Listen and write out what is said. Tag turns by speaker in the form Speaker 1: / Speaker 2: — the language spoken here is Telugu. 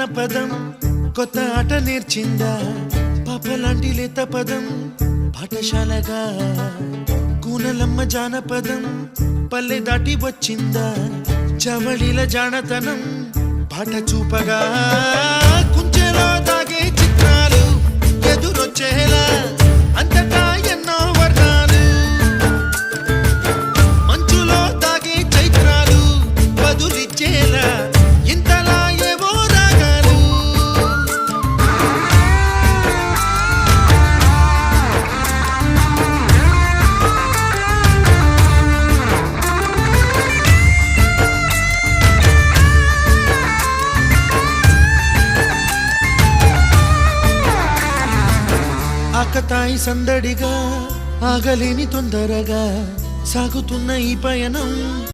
Speaker 1: జానపదం కొత్త ఆట నేర్చిందా పాపలాంటి లేత పదం పాఠశాలగా కూనలమ్మ జానపదం పల్లె దాటి వచ్చిందా చవళిల జానతనం పాట చూపగా కుంచెలో దాగే చిత్రాలు ఎదురొచ్చేలా అంతటా ఎన్నో వర్ణాలు మంచులో దాగే చైత్రాలు బదులిచ్చేలా ఇంతలా ఏవో రాగాలు ఆకతాయి సందడిగా ఆగలేని తొందరగా సాగుతున్న ఈ పయనం